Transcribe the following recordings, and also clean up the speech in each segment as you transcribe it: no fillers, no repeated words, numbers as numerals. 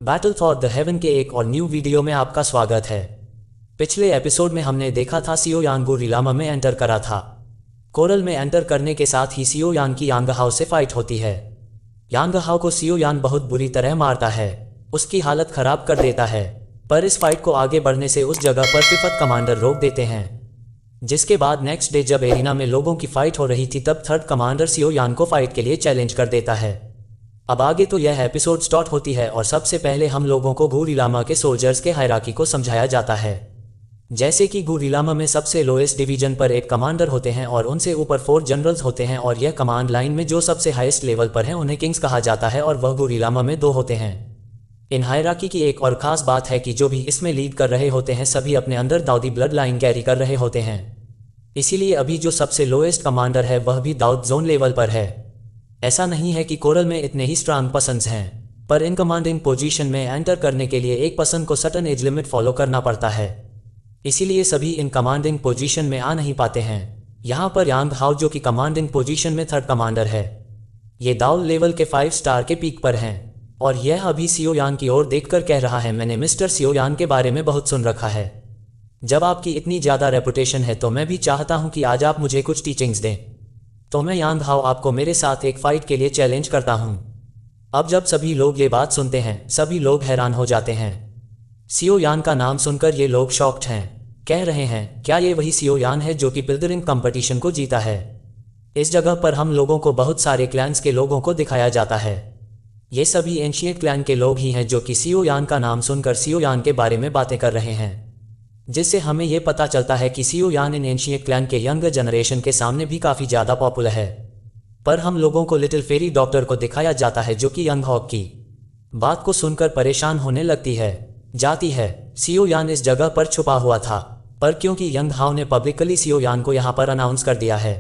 Battle for the haven के एक और न्यू वीडियो में आपका स्वागत है। पिछले एपिसोड में हमने देखा था सियो यान गुरिलामा में एंटर करा था। कोरल में एंटर करने के साथ ही सियो यान की यांग हाओ से फाइट होती है। यांग हाओ को सियो यान बहुत बुरी तरह मारता है, उसकी हालत खराब कर देता है। पर इस फाइट को आगे बढ़ने से उस जगह पर फिफथ कमांडर रोक देते हैं। जिसके बाद नेक्स्ट डे जब एरिना में लोगों की फाइट हो रही थी तब थर्ड कमांडर सियो यान को फाइट के लिए चैलेंज कर देता है। अब आगे तो यह एपिसोड स्टार्ट होती है और सबसे पहले हम लोगों को गुरिलामा के सोल्जर्स के हायरार्की को समझाया जाता है। जैसे कि गुरिलामा में सबसे लोएस्ट डिवीजन पर एक कमांडर होते हैं और उनसे ऊपर 4 जनरल्स होते हैं और यह कमांड लाइन में जो सबसे हाईएस्ट लेवल पर हैं उन्हें किंग्स कहा जाता है और वह गुरिलामा में 2 होते हैं। इन हायरार्की की एक और खास बात है कि जो भी इसमें लीड कर रहे होते हैं सभी अपने अंदर दाऊदी ब्लड लाइन कैरी कर रहे होते हैं। इसीलिए अभी जो सबसे लोएस्ट कमांडर है वह भी दाऊद जोन लेवल पर है। ऐसा नहीं है कि कोरल में इतने ही स्ट्रांग पर्सन्स हैं, पर इन कमांडिंग पोजीशन में एंटर करने के लिए एक पर्सन को सर्टेन एज लिमिट फॉलो करना पड़ता है। इसीलिए सभी इन कमांडिंग पोजीशन में आ नहीं पाते हैं। यहाँ पर यांग हाओ जो कि कमांडिंग पोजीशन में थर्ड कमांडर है, ये दाऊद लेवल के 5 स्टार के पीक पर हैं और यह अभी सियो यान की ओर देखकर कह रहा है, मैंने मिस्टर सियो यान के बारे में बहुत सुन रखा है। जब आपकी इतनी ज़्यादा रेपुटेशन है तो मैं भी चाहता हूँ कि आज आप मुझे कुछ टीचिंग्स दें। तो मैं यांग हाओ आपको मेरे साथ एक फाइट के लिए चैलेंज करता हूं। अब जब सभी लोग ये बात सुनते हैं सभी लोग हैरान हो जाते हैं। सियो यान का नाम सुनकर ये लोग शॉक्ड हैं, कह रहे हैं क्या ये वही सियो यान है जो कि पिल्दरिंग कंपटीशन को जीता है। इस जगह पर हम लोगों को बहुत सारे क्लैंस के लोगों को दिखाया जाता है। ये सभी एंशिएंट क्लैन के लोग ही हैं जो कि सियो यान का नाम सुनकर सियो यान के बारे में बातें कर रहे हैं, जिससे हमें यह पता चलता है कि सियो यान इन एंशिएंट क्लैन के यंगर जनरेशन के सामने भी काफ़ी ज़्यादा पॉपुलर है। पर हम लोगों को लिटिल फेरी डॉक्टर को दिखाया जाता है जो कि यंग हॉक की बात को सुनकर परेशान होने लगती है जाती है। सियो यान इस जगह पर छुपा हुआ था, पर क्योंकि यंग हाओ ने पब्लिकली सियो यान को यहाँ पर अनाउंस कर दिया है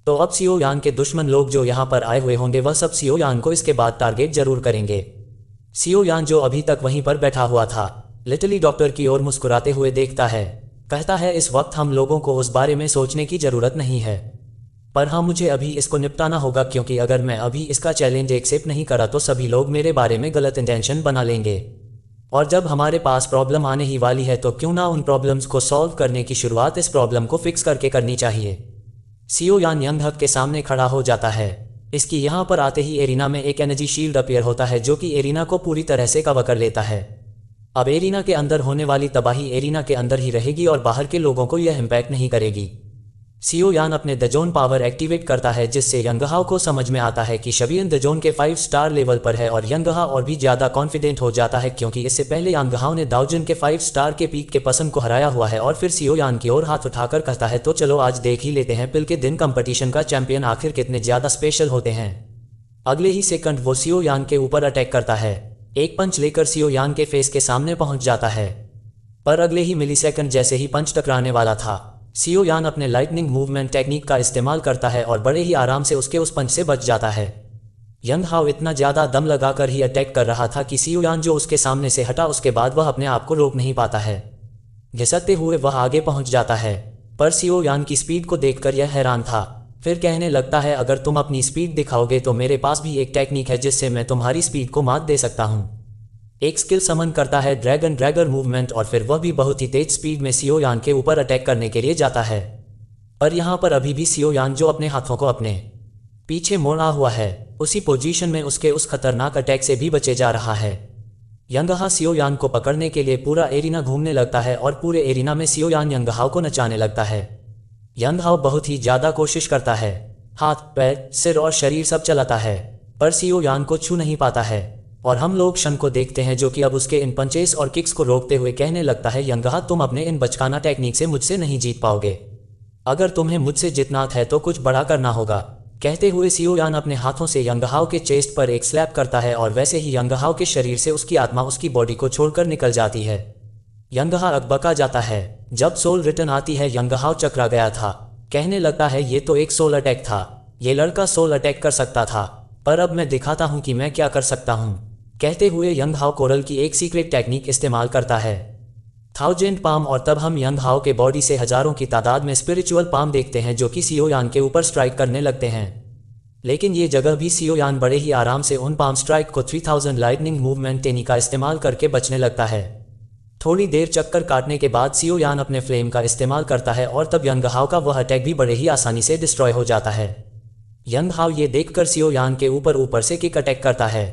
तो अब सियो यान के दुश्मन लोग जो यहाँ पर आए हुए होंगे वह सब सियो यान को इसके बाद टारगेट जरूर करेंगे। सियो यान जो अभी तक वहीं पर बैठा हुआ था लिटली डॉक्टर की ओर मुस्कुराते हुए देखता है, कहता है इस वक्त हम लोगों को उस बारे में सोचने की ज़रूरत नहीं है, पर हाँ मुझे अभी इसको निपटाना होगा क्योंकि अगर मैं अभी इसका चैलेंज एक्सेप्ट नहीं करा तो सभी लोग मेरे बारे में गलत इंटेंशन बना लेंगे और जब हमारे पास प्रॉब्लम आने ही वाली है तो क्यों ना उन प्रॉब्लम्स को सॉल्व करने की शुरुआत इस प्रॉब्लम को फिक्स करके करनी चाहिए। सियो यान यंग हक के सामने खड़ा हो जाता है। इसकी यहाँ पर आते ही एरिना में एक एनर्जी शील्ड अपीयर होता है जो कि एरिना को पूरी तरह से कवर कर लेता है। अब एरिना के अंदर होने वाली तबाही एरिना के अंदर ही रहेगी और बाहर के लोगों को यह इम्पैक्ट नहीं करेगी। सियो यान अपने दजोन पावर एक्टिवेट करता है जिससे यंग हाओ को समझ में आता है कि शबियन दजोन के 5 स्टार लेवल पर है और यंग हाओ और भी ज़्यादा कॉन्फिडेंट हो जाता है क्योंकि इससे पहले यंग हाओ ने दाओजन के 5 स्टार के पीक के पर्सन को हराया हुआ है। और फिर सियो यान की ओर हाथ उठाकर कहता है तो चलो आज देख ही लेते हैं पिल के दिन कंपटीशन का चैंपियन आखिर कितने ज़्यादा स्पेशल होते हैं। अगले ही सेकंड वो सियो यान के ऊपर अटैक करता है, एक पंच लेकर सियो यान के फेस के सामने पहुंच जाता है। पर अगले ही मिलीसेकंड जैसे ही पंच टकराने वाला था सियो यान अपने लाइटनिंग मूवमेंट टेक्निक का इस्तेमाल करता है और बड़े ही आराम से उसके उस पंच से बच जाता है। यंग हाओ इतना ज़्यादा दम लगाकर ही अटैक कर रहा था कि सियो यान जो उसके सामने से हटा उसके बाद वह अपने आप को रोक नहीं पाता है। घिसकते हुए वह आगे पहुँच जाता है, पर सियो यान की स्पीड को देखकर यह हैरान था। फिर कहने लगता है अगर तुम अपनी स्पीड दिखाओगे तो मेरे पास भी एक टेक्निक है जिससे मैं तुम्हारी स्पीड को मात दे सकता हूँ। एक स्किल समन करता है ड्रैगन ड्रैगर मूवमेंट और फिर वह भी बहुत ही तेज स्पीड में सियो यान के ऊपर अटैक करने के लिए जाता है। पर यहाँ पर अभी भी सियो यान जो अपने हाथों को अपने पीछे मोड़ा हुआ है उसी पोजीशन में उसके उस खतरनाक अटैक से भी बचे जा रहा है। यंग हाओ सियो यान को पकड़ने के लिए पूरा एरिना घूमने लगता है और पूरे एरिना में सियो यान यंग हाओ को नचाने लगता है। यंग हाओ बहुत ही ज़्यादा कोशिश करता है, हाथ पैर सिर और शरीर सब चलाता है, पर सियो यान को छू नहीं पाता है। और हम लोग शन को देखते हैं जो कि अब उसके इन पंचेस और किक्स को रोकते हुए कहने लगता है यंग हाओ तुम अपने इन बचकाना टेक्निक से मुझसे नहीं जीत पाओगे, अगर तुम्हें मुझसे जितना है तो कुछ बड़ा करना होगा। कहते हुए सियो यान अपने हाथों से यंग हाओ के चेस्ट पर एक स्लैप करता है और वैसे ही यंग हाओ के शरीर से उसकी आत्मा उसकी बॉडी को छोड़कर निकल जाती है। यंग हाओ अकबका जाता है। जब सोल रिटर्न आती है यंग हाओ चकरा गया था, कहने लगता है ये तो एक सोल अटैक था, ये लड़का सोल अटैक कर सकता था, पर अब मैं दिखाता हूँ कि मैं क्या कर सकता हूँ। कहते हुए यंग हाओ कोरल की एक सीक्रेट टेक्निक इस्तेमाल करता है, 1000 पाम, और तब हम यंग हाओ के बॉडी से हजारों की तादाद में स्पिरिचुअल पाम देखते हैं जो कि सियो यान के ऊपर स्ट्राइक करने लगते हैं। लेकिन ये जगह भी सियो यान बड़े ही आराम से उन पाम स्ट्राइक को 3000 लाइटनिंग मूवमेंट टेनी का इस्तेमाल करके बचने लगता है। थोड़ी देर चक्कर काटने के बाद सियो यान अपने फ्लेम का इस्तेमाल करता है और तब यंग हाओ का वह अटैक भी बड़े ही आसानी से डिस्ट्रॉय हो जाता है। यंग हाओ ये देखकर सियो यान के ऊपर से किक अटैक करता है,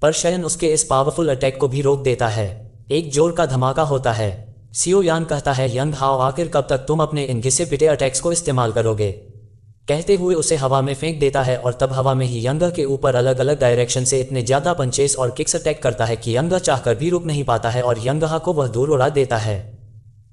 पर शयन उसके इस पावरफुल अटैक को भी रोक देता है। एक जोर का धमाका होता है। सियो यान कहता है, यंग हाओ आखिर कब तक तुम अपने इन घिसे पिटे अटैक्स को इस्तेमाल करोगे। कहते हुए उसे हवा में फेंक देता है और तब हवा में ही यंग के ऊपर अलग अलग डायरेक्शन से इतने ज्यादा पंचेस और किक्स अटैक करता है कि यंग चाहकर भी रुक नहीं पाता है और यंग को वह दूर उड़ा देता है।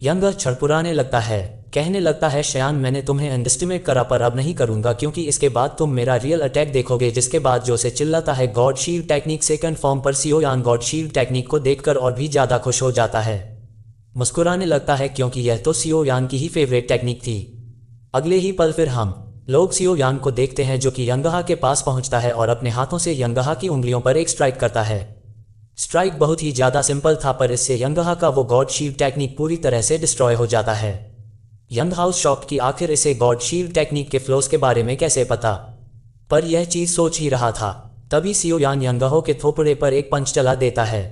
यंग छड़पुराने लगता है, कहने लगता है, शयान मैंने तुम्हें अंडरएस्टिमेट करा पर अब नहीं करूंगा क्योंकि इसके बाद तुम मेरा रियल अटैक देखोगे। जिसके बाद जो से चिल्लाता है God shield technique second form पर। सियो यान गॉड शील्ड टेक्निक को देखकर और भी ज्यादा खुश हो जाता है, मुस्कुराने लगता है क्योंकि यह तो सियो यान की ही फेवरेट टेक्निक थी। अगले ही पल फिर हम लोग सियो यान को देखते हैं जो कि यंगहा के पास पहुंचता है और अपने हाथों से यंगहा की उंगलियों पर एक स्ट्राइक करता है। स्ट्राइक बहुत ही ज्यादा सिंपल था पर इससे यंगहा का वो गॉड शील्ड टेक्निक पूरी तरह से डिस्ट्रॉय हो जाता है। यंग हाउस शॉक कि आखिर इसे गॉड शील्ड टेक्निक के फ्लोस के बारे में कैसे पता, पर यह चीज सोच ही रहा था। तभी सियो यान यंगहा के थोपड़े पर एक पंच चला देता है,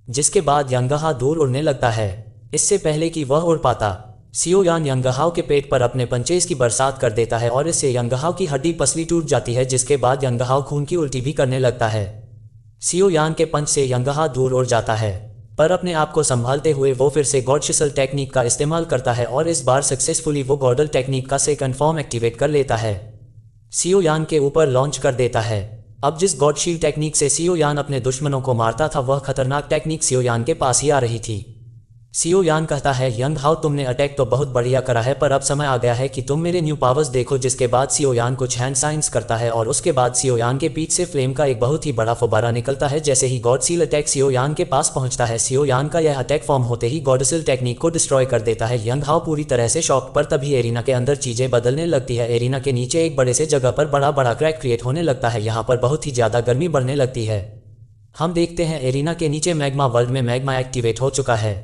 जिसके बाद यंगहा दूर उड़ने लगता है। इससे पहले कि वह उड़ पाता, सियो यान यंगहाओ के पेट पर अपने पंचेस की बरसात कर देता है और इससे यंगहाओ की हड्डी पसली टूट जाती है, जिसके बाद यंगहाओ खून की उल्टी भी करने लगता है। सियो यान के पंच से यंगहा दूर उड़ जाता है, पर अपने आप को संभालते हुए वो फिर से गॉड शिसल टेक्निक का इस्तेमाल करता है और इस बार सक्सेसफुली वो गॉडल टेक्निक का सेकंड फॉर्म एक्टिवेट कर लेता है। सियो यान के ऊपर लॉन्च कर देता है। अब जिस गॉड शील्ड टेक्निक से सियो यान अपने दुश्मनों को मारता था वह खतरनाक टेक्निक सियो यान के पास ही आ रही थी। सियो यान कहता है, यंग हाओ तुमने अटैक तो बहुत बढ़िया करा है पर अब समय आ गया है कि तुम मेरे न्यू पावर्स देखो। जिसके बाद सियो यान कुछ हैंड साइंस करता है और उसके बाद सियो यान के पीठ से फ्लेम का एक बहुत ही बड़ा फुब्बारा निकलता है। जैसे ही गॉड सील अटैक सियो यान के पास पहुंचता है, सियो यान का यह अटैक फॉर्म होते ही गॉडसिल टेक्निक को डिस्ट्रॉय कर देता है। यंग हाओ पूरी तरह से शॉक, पर तभी एरिना के अंदर चीजें बदलने लगती है। एरिना के नीचे एक बड़े से जगह पर बड़ा बड़ा क्रैक क्रिएट होने लगता है। यहाँ पर बहुत ही ज्यादा गर्मी बढ़ने लगती है। हम देखते हैं एरिना के नीचे मैग्मा वर्ल्ड में मैग्मा एक्टिवेट हो चुका है।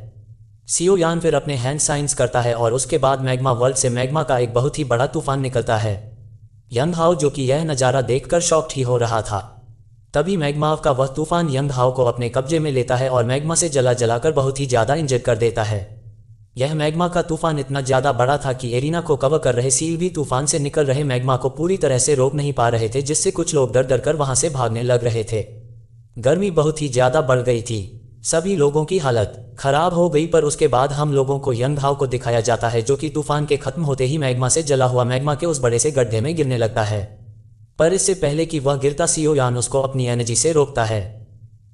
सियो यान फिर अपने हैंड साइंस करता है और उसके बाद मैग्मा वर्ल्ड से मैग्मा का एक बहुत ही बड़ा तूफान निकलता है। यंग हाओ जो कि यह नज़ारा देखकर शॉक्ड ही हो रहा था। तभी मैग्मा का वह तूफान यंग हाओ को अपने कब्जे में लेता है और मैग्मा से जलाकर बहुत ही ज़्यादा इंजर कर देता है। यह मैग्मा का तूफान इतना ज़्यादा बड़ा था कि एरिना को कवर कर रहे सील भी तूफान से निकल रहे मैग्मा को पूरी तरह से रोक नहीं पा रहे थे, जिससे कुछ लोग डर डर कर वहाँ से भागने लग रहे थे। गर्मी बहुत ही ज़्यादा बढ़ गई थी, सभी लोगों की हालत खराब हो गई। पर उसके बाद हम लोगों को यंग हाओ को दिखाया जाता है जो कि तूफान के खत्म होते ही मैग्मा से जला हुआ मैग्मा के उस बड़े से गड्ढे में गिरने लगता है। पर इससे पहले कि वह गिरता, सियो यान उसको अपनी एनर्जी से रोकता है।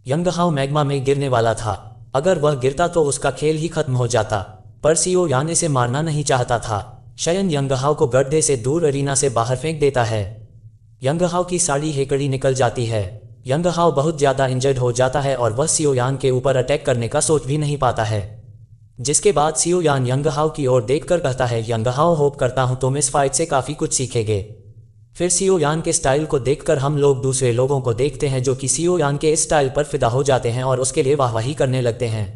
यंग हाओ मैग्मा में गिरने वाला था, अगर वह गिरता तो उसका खेल ही खत्म हो जाता, पर सियो यान इसे मारना नहीं चाहता था। शयन यंग हाओ को गड्ढे से दूर एरिना से बाहर फेंक देता है। यंग हाओ की साड़ी हेकड़ी निकल जाती है। यंग हाओ बहुत ज़्यादा इंजर्ड हो जाता है और वह सियो यान के ऊपर अटैक करने का सोच भी नहीं पाता है। जिसके बाद सियो यान यंग हाओ की ओर देखकर कहता है, यंग हाओ होप करता हूँ तुम इस फाइट से काफ़ी कुछ सीखेंगे। फिर सियो यान के स्टाइल को देखकर हम लोग दूसरे लोगों को देखते हैं जो कि सियो यान के इस स्टाइल पर फिदा हो जाते हैं और उसके लिए वाहवाही करने लगते हैं।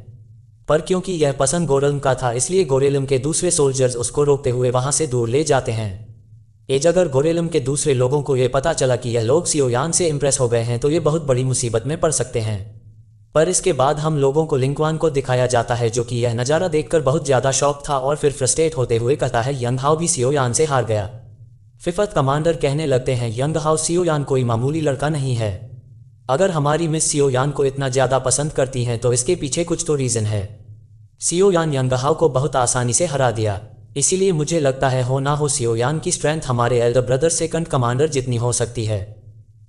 पर क्योंकि यह पसंद गोरेलम का था इसलिए गोरेलम के दूसरे सोल्जर्स उसको रोकते हुए वहाँ से दूर ले जाते हैं। एज अगर गोरेलम के दूसरे लोगों को यह पता चला कि यह लोग सियो यान से इम्प्रेस हो गए हैं तो ये बहुत बड़ी मुसीबत में पड़ सकते हैं। पर इसके बाद हम लोगों को लिंक्वान को दिखाया जाता है जो कि यह नज़ारा देखकर बहुत ज़्यादा शॉक था और फिर फ्रस्ट्रेट होते हुए कहता है, यंग हाओ भी सियो यान से हार गया। फिफथ कमांडर कहने लगते हैं, यंग हाओ सियो यान कोई मामूली लड़का नहीं है। अगर हमारी मिस सियो यान को इतना ज़्यादा पसंद करती हैं तो इसके पीछे कुछ तो रीज़न है। सियो यान यंग हाओ को बहुत आसानी से हरा दिया, इसीलिए मुझे लगता है हो ना हो सियो यान की स्ट्रेंथ हमारे एल्डर ब्रदर सेकंड कमांडर जितनी हो सकती है।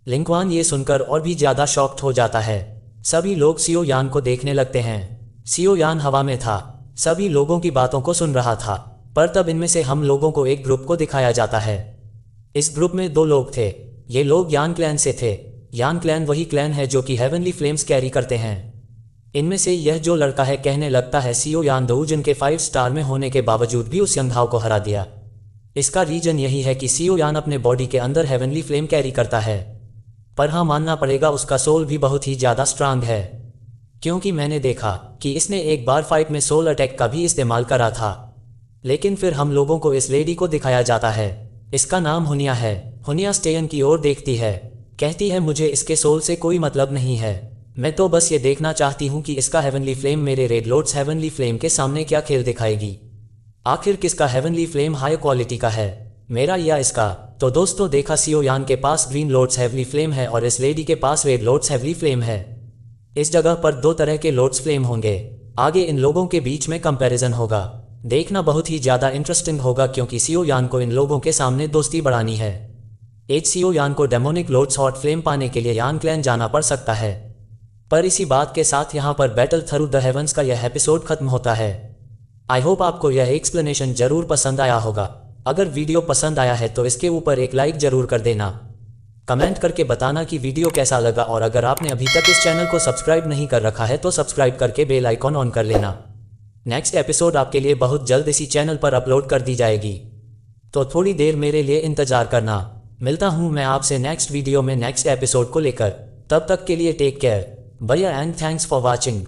लिंक्वान ये सुनकर और भी ज़्यादा शॉक्ड हो जाता है। सभी लोग सियो यान को देखने लगते हैं। सियो यान हवा में था, सभी लोगों की बातों को सुन रहा था, पर तब इनमें से हम लोगों को एक ग्रुप को दिखाया जाता है। इस ग्रुप में 2 लोग थे। ये लोग यान क्लैन से थे। यान क्लैन वही क्लैन है जो कि हेवनली फ्लेम्स कैरी करते हैं। इनमें से यह जो लड़का है कहने लगता है, सियो यान दो जिनके 5 स्टार में होने के बावजूद भी उस यंग हाओ को हरा दिया। इसका रीजन यही है कि सियो यान अपने बॉडी के अंदर हेवनली फ्लेम कैरी करता है। पर हाँ, मानना पड़ेगा उसका सोल भी बहुत ही ज़्यादा स्ट्रांग है, क्योंकि मैंने देखा कि इसने एक बार फाइट में सोल अटैक का भी इस्तेमाल करा था। लेकिन फिर हम लोगों को इस लेडी को दिखाया जाता है। इसका नाम हुनिया है। हुनिया स्टेयन की ओर देखती है, कहती है मुझे इसके सोल से कोई मतलब नहीं है, मैं तो बस ये देखना चाहती हूँ कि इसका हेवनली फ्लेम मेरे रेड लॉर्ड्स हेवनली फ्लेम के सामने क्या खेल दिखाएगी। आखिर किसका हेवनली फ्लेम हाई क्वालिटी का है, मेरा या इसका। तो दोस्तों देखा, सियो यान के पास ग्रीन लॉर्ड्स हेवनली फ्लेम है और इस लेडी के पास रेड लॉर्ड्स हेवनली फ्लेम है। इस जगह पर दो तरह के लॉर्ड्स फ्लेम होंगे। आगे इन लोगों के बीच में कंपैरिजन होगा, देखना बहुत ही ज़्यादा इंटरेस्टिंग होगा, क्योंकि सियो यान को इन लोगों के सामने दोस्ती बढ़ानी है। एज सियो यान को डेमोनिक लॉर्ड्स हॉट फ्लेम पाने के लिए यान क्लैन जाना पड़ सकता है। पर इसी बात के साथ यहाँ पर बैटल थ्रू द हेवंस का यह एपिसोड खत्म होता है। आई होप आपको यह एक्सप्लेनेशन जरूर पसंद आया होगा। अगर वीडियो पसंद आया है तो इसके ऊपर एक लाइक जरूर कर देना। कमेंट करके बताना कि वीडियो कैसा लगा, और अगर आपने अभी तक इस चैनल को सब्सक्राइब नहीं कर रखा है तो सब्सक्राइब करके बेल आइकॉन ऑन कर लेना। नेक्स्ट एपिसोड आपके लिए बहुत जल्द इसी चैनल पर अपलोड कर दी जाएगी, तो थोड़ी देर मेरे लिए इंतजार करना। मिलता हूँ मैं आपसे नेक्स्ट वीडियो में नेक्स्ट एपिसोड को लेकर। तब तक के लिए take care, bye and thanks for watching.